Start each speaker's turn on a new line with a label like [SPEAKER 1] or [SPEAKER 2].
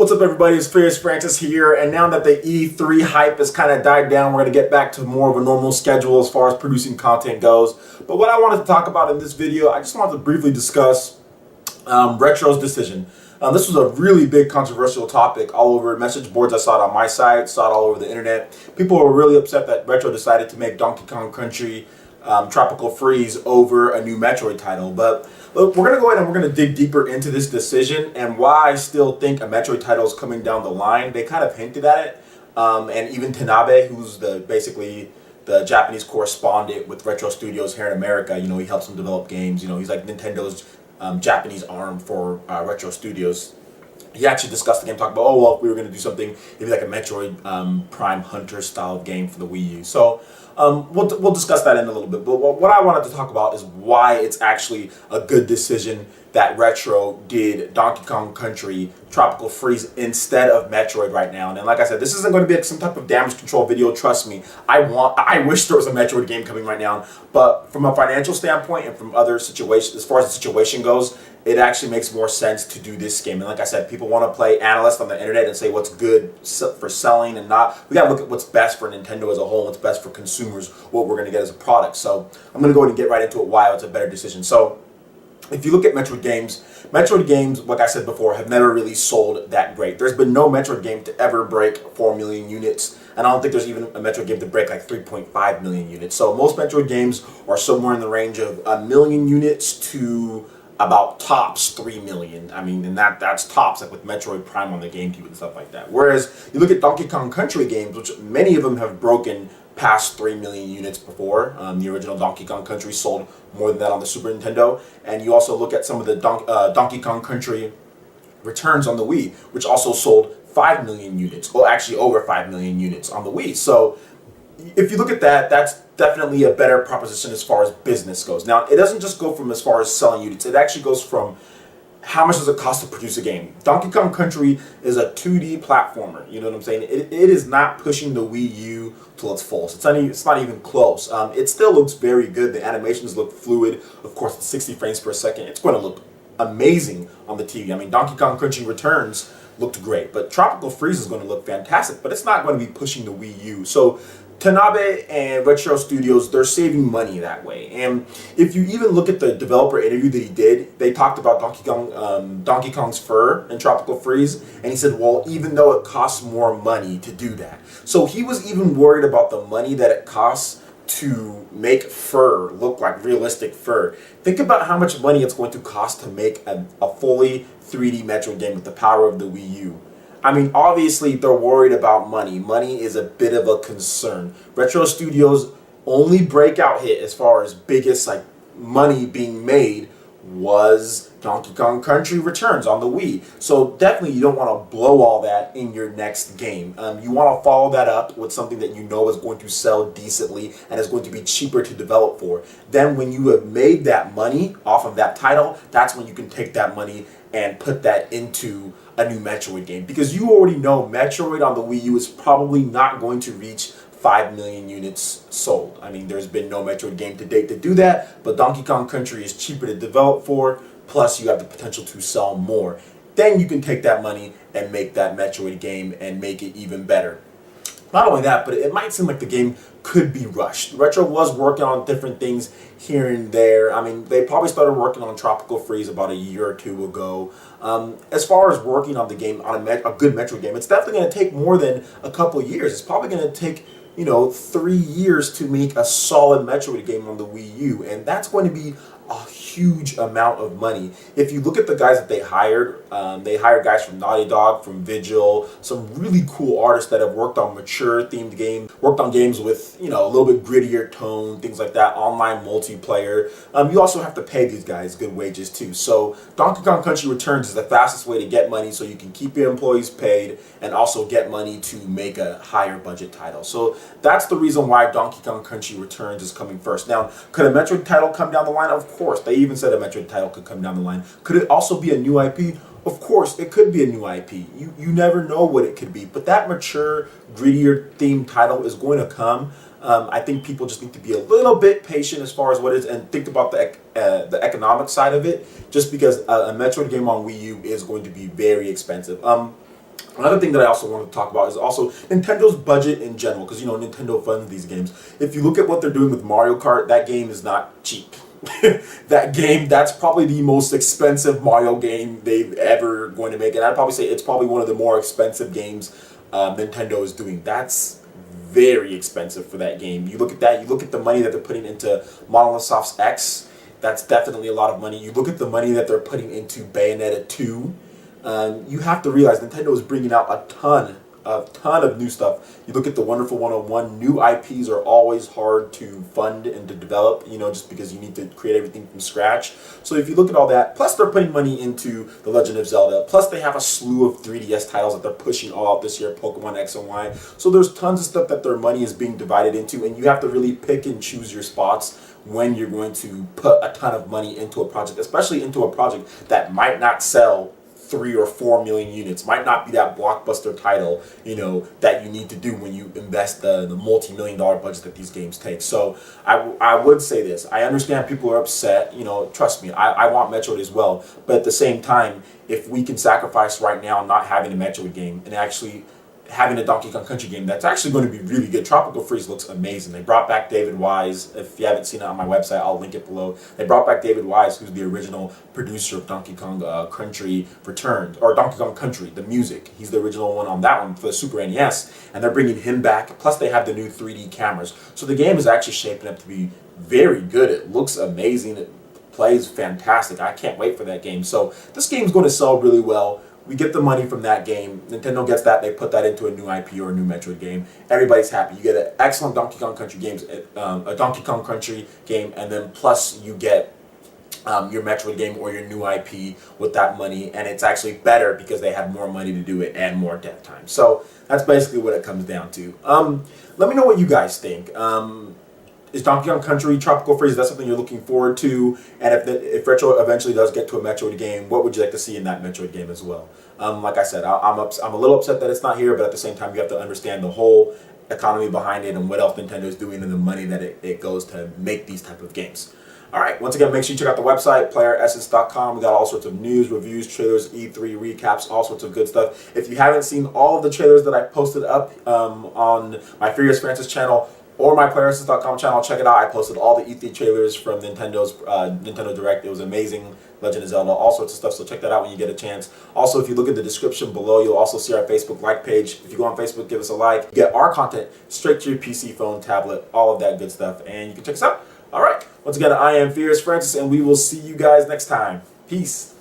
[SPEAKER 1] What's up, everybody? It's Fierce Francis here, and now that the E3 hype has kind of died down, we're going to get back to more of a normal schedule as far as producing content goes. But what I wanted to talk about in this video, I just wanted to briefly discuss Retro's decision. This was a really big controversial topic all over message boards. I saw it on my site, saw it all over the internet. People were really upset that Retro decided to make Donkey Kong Country Tropical Freeze over a new Metroid title. But look, we're going to go ahead and we're going to dig deeper into this decision and why I still think a Metroid title is coming down the line. They kind of hinted at it. And even Tanabe, who's basically the Japanese correspondent with Retro Studios here in America, he helps them develop games. He's like Nintendo's Japanese arm for Retro Studios. He actually discussed the game, talked about, oh, well, we were going to do something, maybe like a Metroid Prime Hunter style of game for the Wii U. So we'll discuss that in a little bit. But what I wanted to talk about is why it's actually a good decision that Retro did Donkey Kong Country Tropical Freeze instead of Metroid right now. And like I said, this isn't going to be some type of damage control video. Trust me, I wish there was a Metroid game coming right now. But from a financial standpoint and from other situations, as far as the situation goes, it actually makes more sense to do this game. And like I said, people want to play analysts on the internet and say what's good for selling and not. We got to look at what's best for Nintendo as a whole, what's best for consumers, what we're going to get as a product. So I'm going to go ahead and get right into it, why it's a better decision. So if you look at Metroid games, like I said before, have never really sold that great. There's been no Metroid game to ever break 4 million units, and I don't think there's even a Metroid game to break like 3.5 million units. So most Metroid games are somewhere in the range of 1 million units to about tops 3 million. I mean, and that's tops, like with Metroid Prime on the GameCube and stuff like that. Whereas you look at Donkey Kong Country games, which many of them have broken past 3 million units before. The original Donkey Kong Country sold more than that on the Super Nintendo. And you also look at some of the Donkey Kong Country Returns on the Wii, which also sold 5 million units, or actually over 5 million units on the Wii. So if you look at that, that's definitely a better proposition as far as business goes. Now, it doesn't just go from as far as selling units. It actually goes from how much does it cost to produce a game. Donkey Kong Country is a 2D platformer. You know what I'm saying? It is not pushing the Wii U till its full. It's not even close. It still looks very good. The animations look fluid. Of course, it's 60 frames per second. It's going to look amazing on the TV. I mean, Donkey Kong Country Returns looked great, but Tropical Freeze is going to look fantastic, but it's not going to be pushing the Wii U. So Tanabe and Retro Studios, they're saving money that way. And if you even look at the developer interview that he did, they talked about Donkey Kong's fur in Tropical Freeze, and he said, well, even though it costs more money to do that. So he was even worried about the money that it costs to make fur look like realistic fur. Think about how much money it's going to cost to make a fully 3D Metroid game with the power of the Wii U. I mean, obviously, they're worried about money. Money is a bit of a concern. Retro Studios' only breakout hit as far as biggest money being made was Donkey Kong Country Returns on the Wii. So definitely you don't want to blow all that in your next game. You want to follow that up with something that you know is going to sell decently and is going to be cheaper to develop for. Then when you have made that money off of that title, that's when you can take that money and put that into a new Metroid game. Because you already know Metroid on the Wii U is probably not going to reach 5 million units sold. I mean, there's been no Metroid game to date to do that, but Donkey Kong Country is cheaper to develop for, plus you have the potential to sell more. Then you can take that money and make that Metroid game and make it even better. Not only that, but it might seem like the game could be rushed. Retro was working on different things here and there. I mean, they probably started working on Tropical Freeze about a year or two ago. As far as working on the game, on a good Metroid game, it's definitely going to take more than a couple years. It's probably going to take 3 years to make a solid Metroid game on the Wii U, and that's going to be a huge amount of money. If you look at the guys that they hired guys from Naughty Dog, from Vigil, some really cool artists that have worked on mature themed games, worked on games with a little bit grittier tone, things like that, online multiplayer. You also have to pay these guys good wages too. So Donkey Kong Country Returns is the fastest way to get money so you can keep your employees paid and also get money to make a higher budget title. So that's the reason why Donkey Kong Country Returns is coming first. Now, could a Metroid title come down the line? Of course. They even said a Metroid title could come down the line. Could it also be a new IP? Of course, it could be a new IP. You never know what it could be. But that mature, grittier themed title is going to come. I think people just need to be a little bit patient as far as what it is and think about the economic side of it, just because a Metroid game on Wii U is going to be very expensive. Another thing that I also want to talk about is also Nintendo's budget in general, because Nintendo funds these games. If you look at what they're doing with Mario Kart, that game is not cheap. That's probably the most expensive Mario game they've ever going to make, and I'd probably say it's probably one of the more expensive games Nintendo is doing. That's very expensive for that game. You look at that, you look at the money that they're putting into Monolith Soft's X, that's definitely a lot of money. You look at the money that they're putting into Bayonetta 2, you have to realize Nintendo is bringing out a ton of new stuff. You look at the Wonderful 101, new IPs are always hard to fund and to develop, just because you need to create everything from scratch. So if you look at all that, plus they're putting money into The Legend of Zelda, plus they have a slew of 3DS titles that they're pushing all out this year, Pokemon X and Y. So there's tons of stuff that their money is being divided into, and you have to really pick and choose your spots when you're going to put a ton of money into a project, especially into a project that might not sell 3 or 4 million units, might not be that blockbuster title, that you need to do when you invest the multi-million-dollar budget that these games take. So I would say this. I understand people are upset. Trust me, I want Metroid as well. But at the same time, if we can sacrifice right now not having a Metroid game and actually having a Donkey Kong Country game that's actually going to be really good. Tropical Freeze looks amazing. They brought back David Wise. If you haven't seen it on my website, I'll link it below. They brought back David Wise, who's the original producer of Donkey Kong Country Returns, or Donkey Kong Country, the music. He's the original one on that one for the Super NES, and they're bringing him back. Plus, they have the new 3D cameras. So the game is actually shaping up to be very good. It looks amazing. It plays fantastic. I can't wait for that game. So this game's going to sell really well. We get the money from that game. Nintendo gets that. They put that into a new IP or a new Metroid game. Everybody's happy. You get an excellent Donkey Kong Country a Donkey Kong Country game, and then plus you get your Metroid game or your new IP with that money, and it's actually better because they have more money to do it and more dev time. So that's basically what it comes down to. Let me know what you guys think. Is Donkey Kong Country Tropical Freeze, is that something you're looking forward to? And if Retro eventually does get to a Metroid game, what would you like to see in that Metroid game as well? Like I said, I'm a little upset that it's not here, but at the same time, you have to understand the whole economy behind it and what else Nintendo is doing and the money that it goes to make these type of games. All right, once again, make sure you check out the website, playeressence.com. We got all sorts of news, reviews, trailers, E3 recaps, all sorts of good stuff. If you haven't seen all of the trailers that I posted up on my Furious Francis channel, or my playeressence.com channel, check it out. I posted all the E3 trailers from Nintendo's Nintendo Direct. It was amazing. Legend of Zelda, all sorts of stuff. So check that out when you get a chance. Also, if you look at the description below, you'll also see our Facebook like page. If you go on Facebook, give us a like. You get our content straight to your PC, phone, tablet, all of that good stuff. And you can check us out. All right. Once again, I am Furious Francis, and we will see you guys next time. Peace.